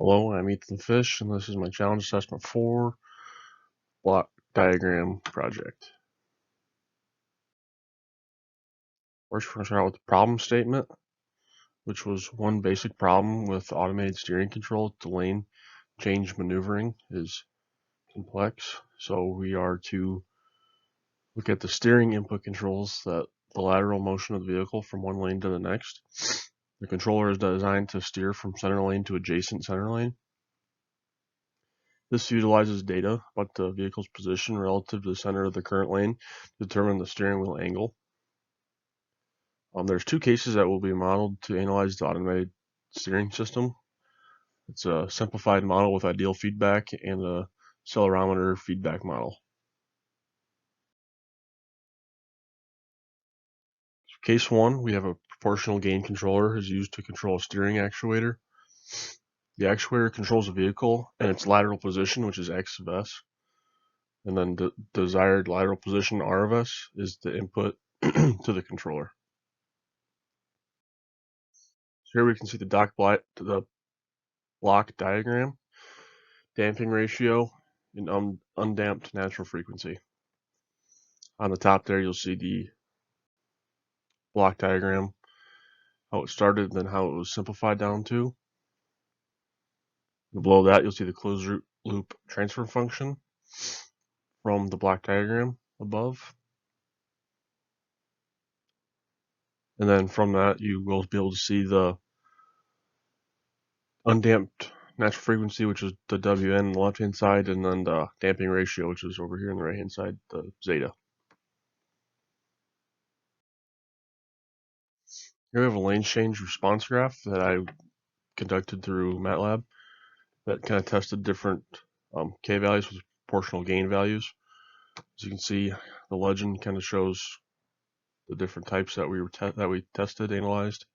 Hello, I'm Ethan Fish, and this is my challenge assessment 4 block diagram project. First, we're going to start out with the problem statement, which was one basic problem with automated steering control. The lane change maneuvering is complex, so we are to look at the steering input controls that the lateral motion of the vehicle from one lane to the next. The controller is designed to steer from center lane to adjacent center lane. This utilizes data about the vehicle's position relative to the center of the current lane to determine the steering wheel angle. There's two cases that will be modeled to analyze the automated steering system. It's a simplified model with ideal feedback and a accelerometer feedback model. Case 1, we have a proportional gain controller is used to control a steering actuator. The actuator controls the vehicle and its lateral position, which is X of S. And then the desired lateral position, R of S, is the input to the controller. So here we can see the block diagram, damping ratio, and undamped natural frequency. On the top there, you'll see the block diagram, how it started, and then how it was simplified down to. And below that, you'll see the closed loop transfer function from the block diagram above. And then from that, you will be able to see the undamped natural frequency, which is the Wn on the left-hand side, and then the damping ratio, which is over here on the right-hand side, the zeta. Here we have a lane change response graph that I conducted through MATLAB that kind of tested different K values with proportional gain values. As you can see, the legend kind of shows the different types that we tested, analyzed.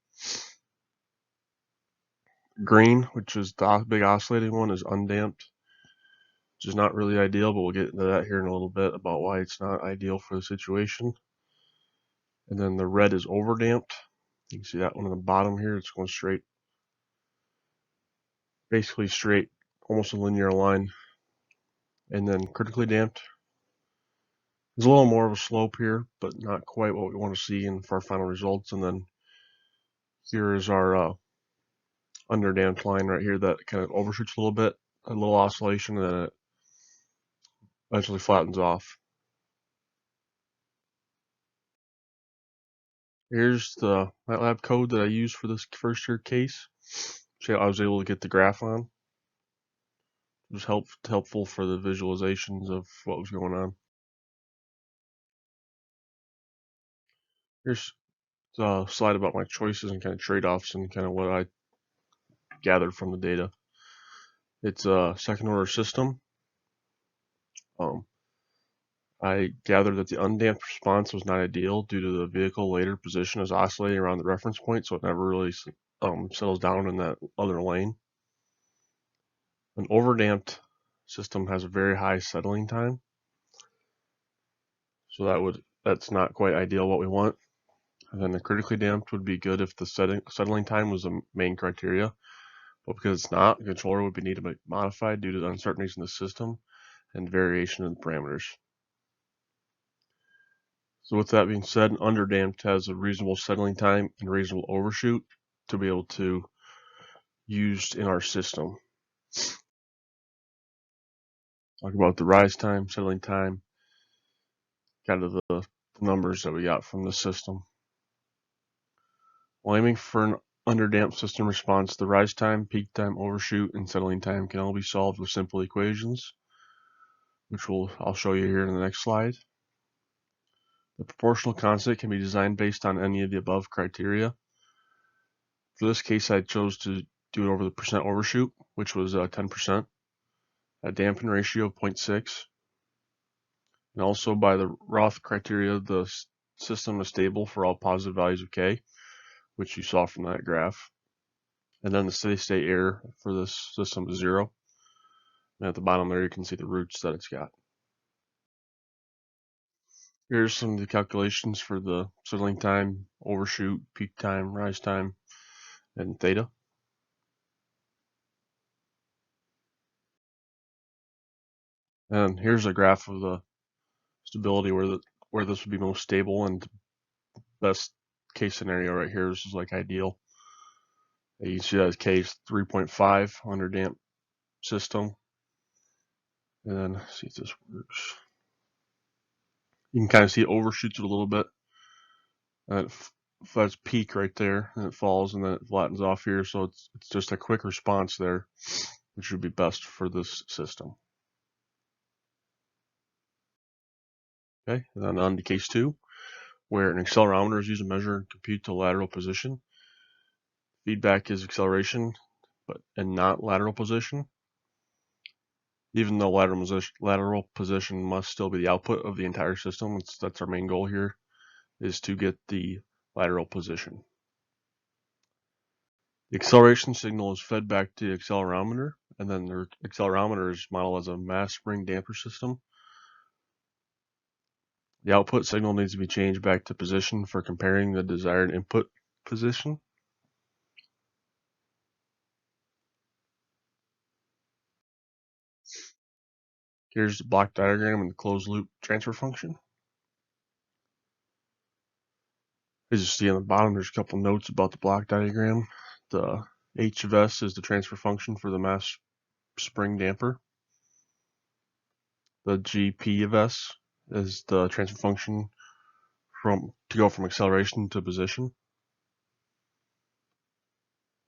Green, which is the big oscillating one, is undamped, which is not really ideal, but we'll get into that here in a little bit about why it's not ideal for the situation. And then the red is overdamped. You can see that one on the bottom here. It's going straight, basically straight, almost a linear line. And then critically damped. There's a little more of a slope here, but not quite what we want to see for our final results. And then here is our underdamped line right here that kind of overshoots a little bit, a little oscillation, and then it eventually flattens off. Here's the MATLAB code that I used for this first year case. So I was able to get the graph on. It was helpful for the visualizations of what was going on. Here's a slide about my choices and kind of trade-offs and kind of what I gathered from the data. It's a second order system. I gathered that the undamped response was not ideal due to the vehicle later position is oscillating around the reference point, so it never really settles down in that other lane. An overdamped system has a very high settling time, so that's not quite ideal what we want. And then the critically damped would be good if the settling time was the main criteria, but because it's not, the controller would need to be modified due to the uncertainties in the system and variation in the parameters. So with that being said, underdamped has a reasonable settling time and reasonable overshoot to be able to use in our system. Talk about the rise time, settling time, kind of the numbers that we got from the system. While aiming for an underdamped system response, the rise time, peak time, overshoot, and settling time can all be solved with simple equations, which I'll show you here in the next slide. The proportional constant can be designed based on any of the above criteria. For this case, I chose to do it over the percent overshoot, which was 10%, a damping ratio of 0.6, and also by the Roth criteria, the system is stable for all positive values of K, which you saw from that graph. And then the steady state error for this system is 0. And at the bottom there, you can see the roots that it's got. Here's some of the calculations for the settling time, overshoot, peak time, rise time, and theta. And here's a graph of the stability where this would be most stable, and best case scenario right here. This is like ideal. You can see that case 3.5 under damp system. And then see if this works. You can kind of see it overshoots it a little bit. And that's peak right there, and it falls, and then it flattens off here. So it's just a quick response there, which would be best for this system. Okay, and then on to case 2, where an accelerometer is used to measure and compute the lateral position. Feedback is acceleration, and not lateral position. Even though lateral position must still be the output of the entire system. That's our main goal here, is to get the lateral position. The acceleration signal is fed back to the accelerometer, and then the accelerometer is modeled as a mass spring damper system. The output signal needs to be changed back to position for comparing the desired input position. Here's the block diagram and the closed loop transfer function. As you see on the bottom, there's a couple notes about the block diagram. The H of S is the transfer function for the mass spring damper. The GP of S is the transfer function to go from acceleration to position.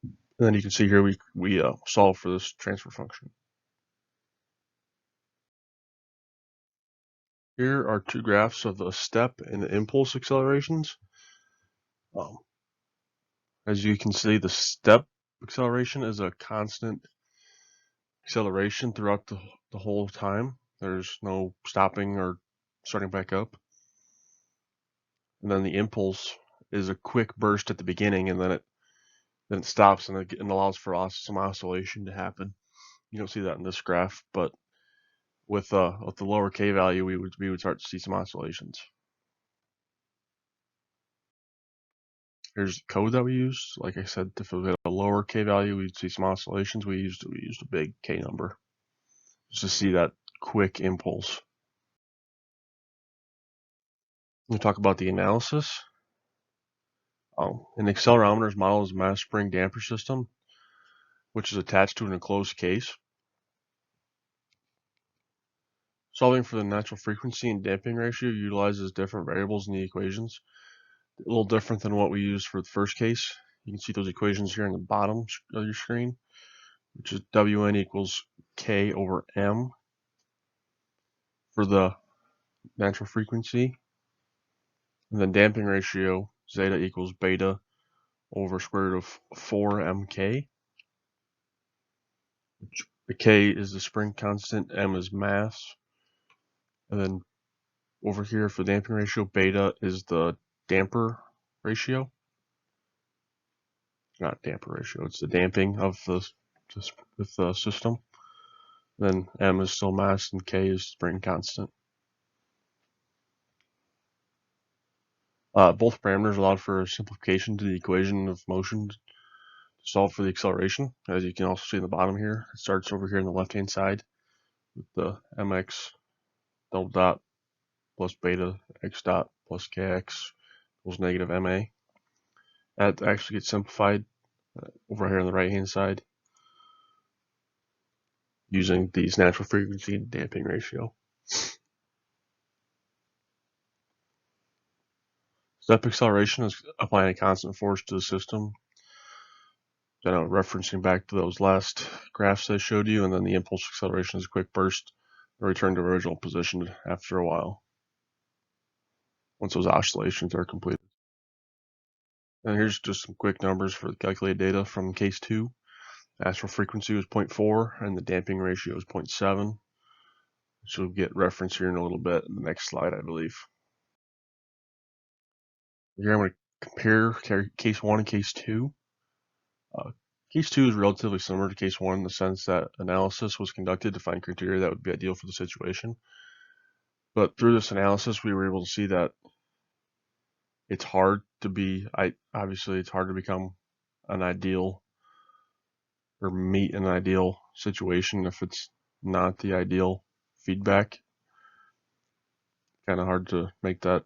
And then you can see here we solve for this transfer function. Here are two graphs of the step and the impulse accelerations. As you can see, the step acceleration is a constant acceleration throughout the whole time. There's no stopping or starting back up. And then the impulse is a quick burst at the beginning, and then it stops, and it allows for some oscillation to happen. You don't see that in this graph, but with the lower k value, we would start to see some oscillations. Here's the code that we used. Like I said, if we had a lower k value, we'd see some oscillations. We used a big k number just to see that quick impulse. We talk about the analysis. An accelerometer is modeled as a mass spring damper system, which is attached to an enclosed case. Solving for the natural frequency and damping ratio utilizes different variables in the equations. A little different than what we used for the first case. You can see those equations here in the bottom of your screen, which is Wn equals k over m for the natural frequency, and then damping ratio, zeta equals beta over square root of 4mk. The k is the spring constant, m is mass, and then over here for the damping ratio, beta is the damper ratio. Not damper ratio, it's the damping of the system. Then m is still mass and k is spring constant. Both parameters allowed for a simplification to the equation of motion to solve for the acceleration. As you can also see in the bottom here, it starts over here on the left-hand side with the mx double dot plus beta x dot plus kx equals negative ma. That actually gets simplified over here on the right-hand side using these natural frequency and damping ratio. Step acceleration is applying a constant force to the system. Referencing back to those last graphs I showed you, and then the impulse acceleration is a quick burst, and return to original position after a while, once those oscillations are completed. And here's just some quick numbers for the calculated data from case 2. Astral frequency was 0.4, and the damping ratio is 0.7, which we'll get reference here in a little bit in the next slide, I believe. Here I'm going to compare case 1 and case 2. Case 2 is relatively similar to case 1 in the sense that analysis was conducted to find criteria that would be ideal for the situation. But through this analysis, we were able to see that it's hard to become an ideal or meet an ideal situation if it's not the ideal feedback. Kind of hard to make that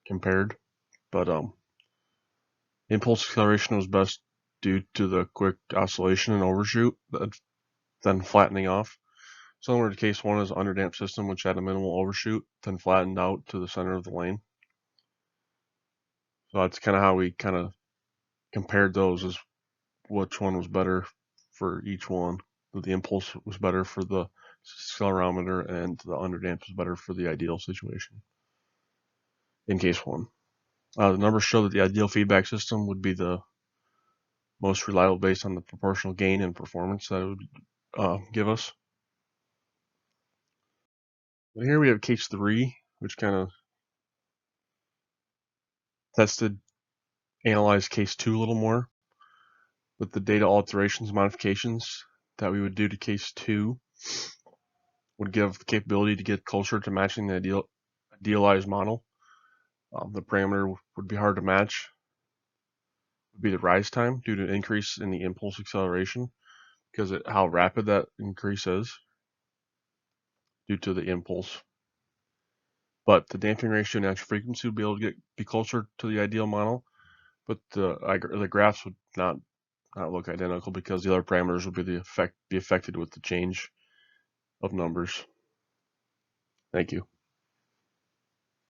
compared, but impulse acceleration was best due to the quick oscillation and overshoot, then flattening off. Similar to case 1 is an underdamped system, which had a minimal overshoot, then flattened out to the center of the lane. So that's kind of how we kind of compared those, as which one was better for each one. The impulse was better for the accelerometer, and the underdamped was better for the ideal situation in case 1. The numbers show that the ideal feedback system would be the most reliable based on the proportional gain and performance that it would give us. And here we have case 3, which kind of analyzed case 2 a little more, with the data alterations and modifications that we would do to case 2 would give the capability to get closer to matching the idealized model. The parameter would be hard to match, would be the rise time due to an increase in the impulse acceleration, because how rapid that increase is due to the impulse. But the damping ratio and natural frequency would be able to be closer to the ideal model, but the graphs would not look identical, because the other parameters would be affected with the change of numbers. Thank you.